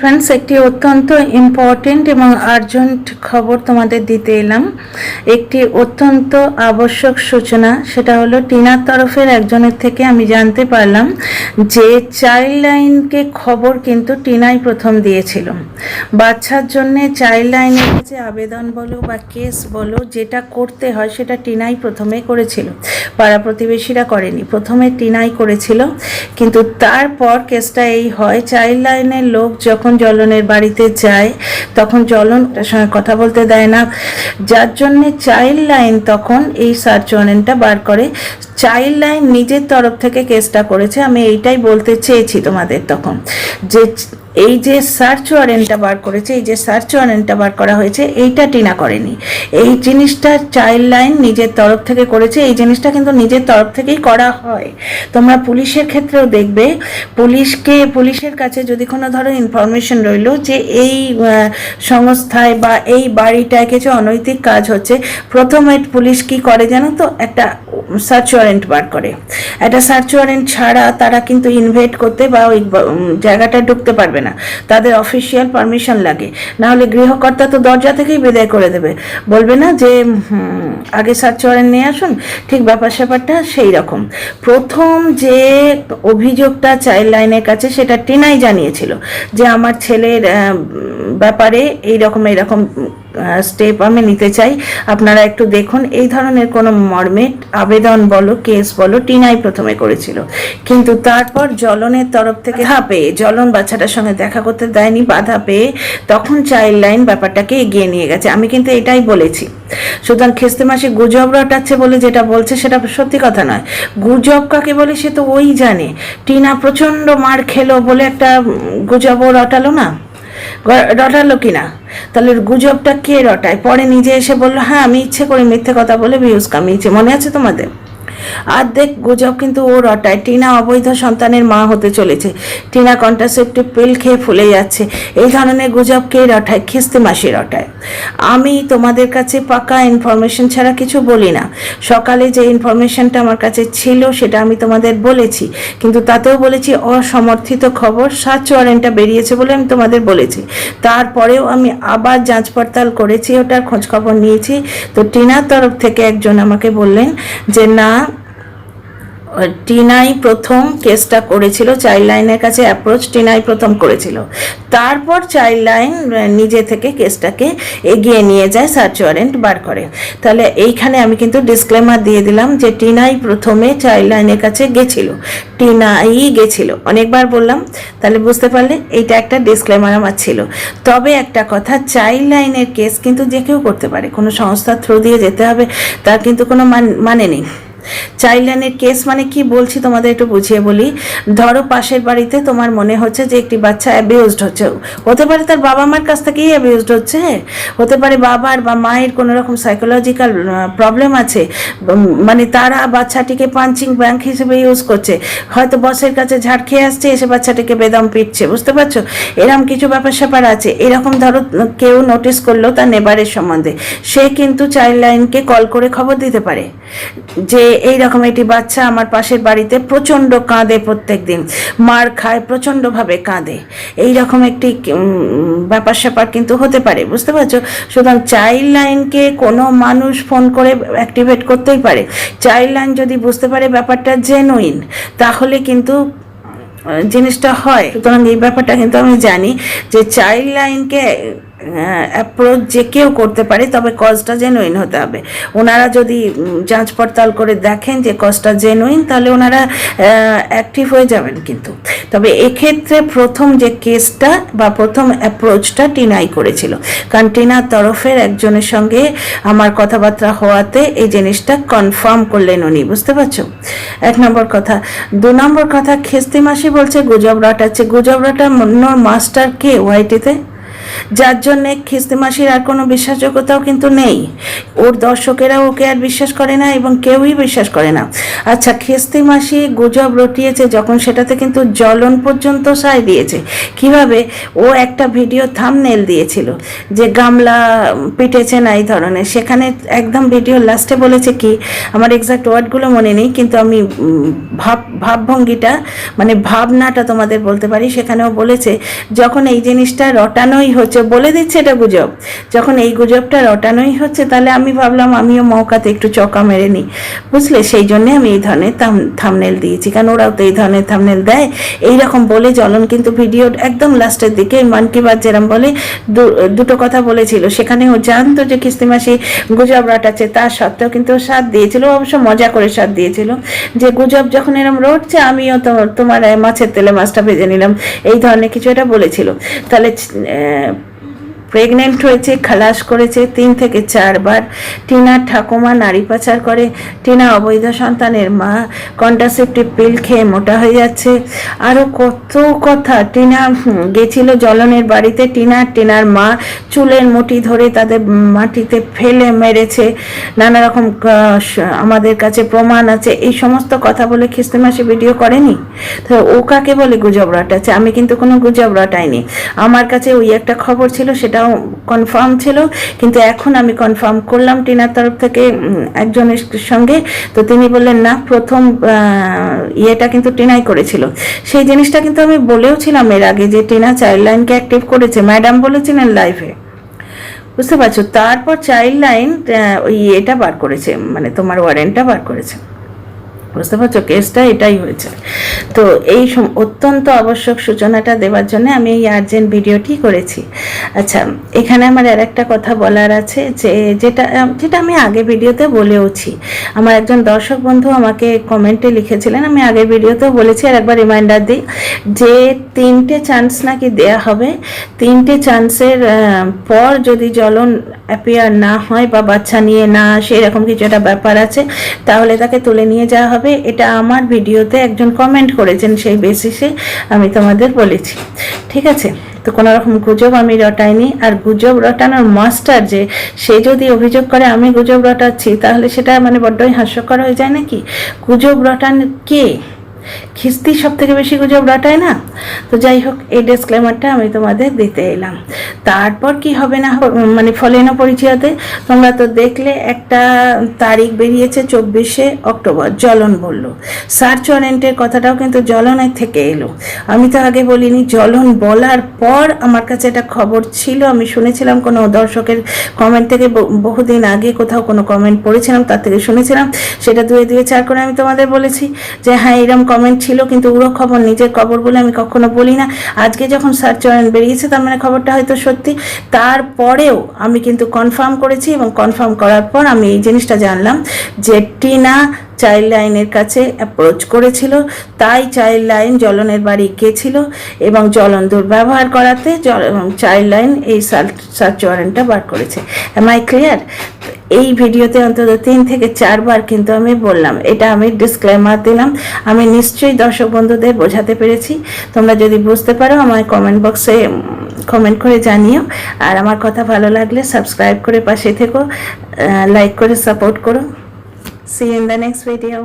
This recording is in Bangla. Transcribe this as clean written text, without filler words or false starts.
ফ্রেন্ডস, একটি অত্যন্ত ইম্পর্টেন্ট এবং আর্জেন্ট খবর তোমাদের দিতে এলাম। একটি অত্যন্ত আবশ্যক সূচনা, সেটা হলো টিনার তরফের একজনের থেকে আমি জানতে পারলাম যে চাইল্ড লাইনকে খবর কিন্তু টিনাই প্রথম দিয়েছিল। বাচ্চার জন্যে চাইল্ড লাইনের কাছে আবেদন বলো বা কেস বলো, যেটা করতে হয় সেটা টিনাই প্রথমে করেছিল, পাড়া প্রতিবেশীরা করেনি, প্রথমে টিনাই করেছিল। কিন্তু তারপর কেসটা এই হয়, চাইল্ড লাইনের লোক যখন জলনের বাড়িতে যায় তখন জলন তার সঙ্গে কথা বলতে দেয় না, যার জন্যে চাইল্ড লাইন তখন এই সার্চ ওয়ারেন্টটা বার করে। চাইল্ড লাইন নিজের তরফ থেকে কেসটা করেছে। আমি এইটাই বলতে চেয়েছি তোমাদের তখন, যে এই যে সার্চ ওয়ারেন্টটা বার করেছে, এই যে সার্চ ওয়ারেন্টটা বার করা হয়েছে, এইটা টিনা করেনি। এই জিনিসটা চাইল্ড লাইন নিজের তরফ থেকে করেছে। এই জিনিসটা কিন্তু নিজের তরফ থেকেই করা হয়। তোমরা পুলিশের ক্ষেত্রেও দেখবে, পুলিশের কাছে যদি কোনো ধরো ইনফরমেশন রইলো যে এই সংস্থায় বা এই বাড়িটায় কিছু অনৈতিক কাজ হচ্ছে, প্রথমে পুলিশ কি করে জানো তো, একটা সার্চ ওয়ারেন্ট বার করে। একটা সার্চ ওয়ারেন্ট ছাড়া তারা কিন্তু ইনভেট করতে বা ওই জায়গাটা ঢুকতে পারবে না, তাদের অফিসিয়াল পারমিশন লাগে। না হলে গৃহকর্তা তো দরজা থেকেই বিদায় করে দেবে, বলবে না যে আগে সার্চ ওয়ারেন্ট নিয়ে আসুন। ঠিক ব্যাপারটা সেই রকম। প্রথম যে অভিযোগটা চাইল্ড লাইনের কাছে, সেটা টিনাই জানিয়েছিল যে আমার ছেলের ব্যাপারে এইরকম স্টেপ আমি নিতে চাই, আপনারা একটু দেখুন। এই ধরনের কোনো মর্মে আবেদন বলো, কেস বলো, টিনাই প্রথমে করেছিল। কিন্তু তারপর জলনের তরফ থেকে বাধা পেয়ে, জলন বাচ্চাটার সঙ্গে দেখা করতে দেয়নি, বাধা পেয়ে তখন চাইল্ড লাইন ব্যাপারটাকে এগিয়ে নিয়ে গেছে। আমি কিন্তু এটাই বলেছি। সুতরাং খেস্তে মাসে গুজব রটাচ্ছে বলে যেটা বলছে সেটা সত্যি কথা নয়। গুজব কাকে বলে সে তো ওই জানে। টিনা প্রচণ্ড মার খেলো বলে একটা গুজবও রটালো না, রটালো কিনা? তাহলে গুজবটা কে রটায়? পরে নিজে এসে বললো হ্যাঁ আমি ইচ্ছে করে মিথ্যে কথা বলে ভিউজ কামিয়েছি, মনে আছে তোমাদের? আর দেখ, গুজব কিন্তু ও রটায়। টিনা অবৈধ সন্তানের মা হতে চলেছে, টিনা কন্ট্রাসেপটিভ পিল খেয়ে ফুলে যাচ্ছে, এই ধরনের গুজব কে রটায়? খিস্তে মাসি রটায়। আমি তোমাদের কাছে পাকা ইনফরমেশন ছাড়া কিছু বলি না। সকালে যে ইনফরমেশনটা আমার কাছে ছিল সেটা আমি তোমাদের বলেছি, কিন্তু তাতেও বলেছি অসমর্থিত খবর। সার্চ ওয়ারেন্টটা বেরিয়েছে বলে আমি তোমাদের বলেছি। তারপরেও আমি আবার যাঞ্চ পড়তাল করেছি, ওটার খোঁজখবর নিয়েছি। তো টিনার তরফ থেকে একজন আমাকে বললেন যে না, টিনাই প্রথম কেসটা করেছিল, চাইল্ড লাইনের কাছে অ্যাপ্রোচ টিনাই প্রথম করেছিল। তারপর চাইল্ড লাইন নিজে থেকে কেসটাকে এগিয়ে নিয়ে যায়, সার্চ ওয়ারেন্ট বার করে। তাহলে এইখানে আমি কিন্তু ডিসক্লেমার দিয়ে দিলাম যে টিনাই প্রথমে চাইল্ড লাইনের কাছে গেছিল, টিনাই গেছিল, অনেকবার বললাম। তাহলে বুঝতে পারলে, এইটা একটা ডিসক্লেমার আমার ছিল। তবে একটা কথা, চাইল্ড লাইনের কেস কিন্তু যে কেউ করতে পারে, কোনো সংস্থার থ্রু দিয়ে যেতে হবে তার কিন্তু কোনো মানে নেই। চাইল্ড লাইনের কেস মানে কি বলছি তোমাদের একটু বুঝিয়ে বলি। ধরো পাশের বাড়িতে তোমার মনে হচ্ছে যে একটি বাচ্চা অ্যাবিউজড হচ্ছে, হতে পারে তার বাবা মার কাছ থেকেই অ্যাবিউজড হচ্ছে, হতে পারে বাবার বা মায়ের কোনো রকম সাইকোলজিক্যাল প্রবলেম আছে, মানে তারা বাচ্চাটিকে পাঞ্চিং ব্যাংক হিসেবে ইউজ করছে, হয়তো বসের কাছে ঝাড় খেয়ে আসছে, এসে বাচ্চাটিকে বেদম পিটছে, বুঝতে পারছো? এরকম কিছু ব্যাপার স্যাপার আছে। এরকম ধরো কেউ নোটিস করলো তার নেবারের সম্বন্ধে, সে কিন্তু চাইল্ড লাইনকে কল করে খবর দিতে পারে যে এইরকম একটি বাচ্চা আমার পাশের বাড়িতে প্রচণ্ড কাঁদে, প্রত্যেক দিন মার খায়, প্রচণ্ডভাবে কাঁদে, এইরকম একটি ব্যাপার স্যাপার কিন্তু হতে পারে, বুঝতে পারছো? সুতরাং চাইল্ড লাইনকে কোনো মানুষ ফোন করে অ্যাক্টিভেট করতেই পারে। চাইল্ড লাইন যদি বুঝতে পারে ব্যাপারটা জেনুইন, তাহলে কিন্তু জিনিসটা হয়। সুতরাং এই ব্যাপারটা কিন্তু আমি জানি যে চাইল্ড লাইনকে অ্যাপ্রোচ যে কেউ করতে পারে, তবে কজটা জেনুইন হতে হবে। ওনারা যদি যাঞ্চ পড়তাল করে দেখেন যে কজটা জেনুইন, তাহলে ওনারা অ্যাক্টিভ হয়ে যাবেন। কিন্তু তবে এক্ষেত্রে প্রথম যে কেসটা বা প্রথম অ্যাপ্রোচটা টিনাই করেছিল, কারণ টিনার তরফের একজনের সঙ্গে আমার কথাবার্তা হওয়াতে এই জিনিসটা কনফার্ম করলেন উনি, বুঝতে পারছো? 1 নম্বর কথা। 2 নম্বর কথা, খেস্তি মাসি বলছে গুজব রটাচ্ছে। গুজব রটানোর মাস্টার কে ওয়াইটিতে? যার জন্যে খিস্তি মাসির আর কোনো বিশ্বাসযোগ্যতাও কিন্তু নেই। ওর দর্শকেরাও ওকে আর বিশ্বাস করে না এবং কেউই বিশ্বাস করে না। আচ্ছা, খিস্তি মাসি গুজব রটিয়েছে যখন, সেটাতে কিন্তু জ্বলন পর্যন্ত সায় দিয়েছে। কিভাবে? ও একটা ভিডিও থাম্বনেল দিয়েছিল যে গামলা পিটেছে না এই ধরনের, সেখানে একদম ভিডিও লাস্টে বলেছে কি, আমার এক্সাক্ট ওয়ার্ডগুলো মনে নেই, কিন্তু আমি ভাবভঙ্গিটা মানে ভাবনাটা তোমাদের বলতে পারি। সেখানেও বলেছে যখন এই জিনিসটা রটানোই হচ্ছে, বলে দিচ্ছে এটা গুজব, যখন এই গুজবটা রটানোই হচ্ছে তাহলে আমি ভাবলাম আমিও মৌকাতে একটু চকা মেরে নিই, বুঝলে? সেই জন্যে আমি এই ধরনের থাম্বনেল দিয়েছি, কারণ ওরাও তো এই ধরনের থাম্বনেল দেয়। এইরকম বলে জ্বলন কিন্তু ভিডিওর একদম লাস্টের দিকে মন কি বাত যেরম বলে দুটো কথা বলেছিল, সেখানে ও জানতো যে খিস্তি মাসি গুজব রটাচ্ছে, তার সত্ত্বেও কিন্তু সাথ দিয়েছিল, অবশ্য মজা করে সাথ দিয়েছিল যে গুজব যখন এরম রটছে আমিও তোমার মাছের তেলে মাছটা ভেজে নিলাম, এই ধরনের কিছু এটা বলেছিল। তাহলে প্রেগনেন্ট হয়েছে, খালাস করেছে 3 থেকে 4 বার। টিনার ঠাকুমা নারী পাচার করে, টিনা অবৈধ সন্তানের মা, কন্ট্রাসেপটিভ পিল খেয়ে মোটা হয়ে যাচ্ছে, আরও কত কথা। টিনা গেছিল জ্বলনের বাড়িতে, টিনার মা চুলের মুঠি ধরে তাদের মাটিতে ফেলে মেরেছে, নানা রকম আমাদের কাছে প্রমাণ আছে। এই সমস্ত কথা বলে খিস্তি মাসি ভিডিও করেনি তো ও কাকে বলে গুজব রটাচ্ছে? আমি কিন্তু কোনো গুজব রটাইনি। আমার কাছে ওই একটা খবর ছিল, সেটাও কনফার্ম ছিল, কিন্তু এখন আমি কনফার্ম করলাম টিনার তরফ থেকে একজনের সঙ্গে। তো তিনি বললেন না, প্রথম ইয়েটা কিন্তু টিনাই করেছিল। সেই জিনিসটা কিন্তু আমি বলেও ছিলাম এর আগে যে টিনা চাইল্ড লাইনকে অ্যাক্টিভ করেছে, ম্যাডাম বলেছিলেন লাইভে, বুঝতে পারছো? তারপর চাইল্ড লাইন ওই এটা বার করেছে, মানে তোমার ওয়ারেন্টটা বার করেছে, বুঝতে পারছো? কেসটা এটাই হয়েছে। তো এই অত্যন্ত আবশ্যক সূচনাটা দেওয়ার জন্য আমি এই আর্জেন্ট ভিডিওটি করেছি। আচ্ছা, এখানে আমার আর একটা কথা বলার আছে, যে যেটা আমি আগে ভিডিওতে বলেওছি। আমার একজন দর্শক বন্ধু আমাকে কমেন্টে লিখেছিলেন, আমি আগের ভিডিওতেও বলেছি, আর একবার রিমাইন্ডার দিই, যে 3টে চান্স নাকি দেয়া হবে। 3টে চান্সের পর যদি জ্বলন অ্যাপিয়ার না হয় বা বাচ্চা নিয়ে না আসে, এরকম কিছু একটা ব্যাপার আছে, তাহলে তাকে তুলে নিয়ে যাওয়া হবে। এটা আমার ভিডিওতে একজন কমেন্ট করেছেন, সেই বেসিসে আমি তোমাদের বলেছি, ঠিক আছে? তো কোনো রকম গুজব আমি রটাইনি। আর গুজব রটানোর মাস্টার যে, সে যদি অভিযোগ করে আমি গুজব রটাচ্ছি, তাহলে সেটা মানে বড্ডই হাস্যকর হয়ে যায় নাকি? গুজব রটান কে? খিস্তি সব থেকে বেশি গুজব রটায় না? তো যাই হোক, এই ডিসক্লেমারটা আমি তোমাদের দিতে এলাম। তারপর কি হবে না মানে ফলেন পরিচয়তে তোমরা তো দেখলে, একটা তারিখ বেরিয়েছে 24শে অক্টোবর, জ্বলন বলল। সার্চ ওয়ারেন্টের কথাটাও কিন্তু জ্বলনের থেকে এলো। আমি তো আগে বলিনি, জ্বলন বলার পর আমার কাছে একটা খবর ছিল, আমি শুনেছিলাম কোনো দর্শকের কমেন্ট থেকে, বহুদিন আগে কোথাও কোনো কমেন্ট পড়েছিলাম, তার থেকে শুনেছিলাম। সেটা 2-4 করে আমি তোমাদের বলেছি যে হ্যাঁ এরকম কমেন্ট ছিল, কিন্তু উড়ো খবর, নিজের খবর বলে আমি কখনো বলি না। আজকে যখন সার্চ ওয়ারেন্ট বেরিয়েছে, তার মানে খবরটা হয়তো সত্যি। তারপরেও আমি কিন্তু কনফার্ম করেছি, এবং কনফার্ম করার পর আমি এই জিনিসটা জানলাম যে টিনা চাইল্ড লাইনের কাছে অ্যাপ্রোচ করেছিল, তাই চাইল্ড লাইন জ্বলনের বাড়ি গিয়েছিল, এবং জ্বলন দুর্ব্যবহার করাতে চাইল্ড লাইন এই সার্চ ওয়ারেন্টটা বার করেছে। Am I clear? এই ভিডিওতে অন্তত 3 থেকে 4 বার কিন্তু আমি বললাম, এটা আমি ডিসক্লেমার দিলাম। আমি নিশ্চয়ই দর্শক বন্ধুদের বোঝাতে পেরেছি। তোমরা যদি বুঝতে পারো আমায় কমেন্ট বক্সে কমেন্ট করে জানিও। আর আমার কথা ভালো লাগলে সাবস্ক্রাইব করে পাশে থেকো, লাইক করে সাপোর্ট করো। See you in the next video.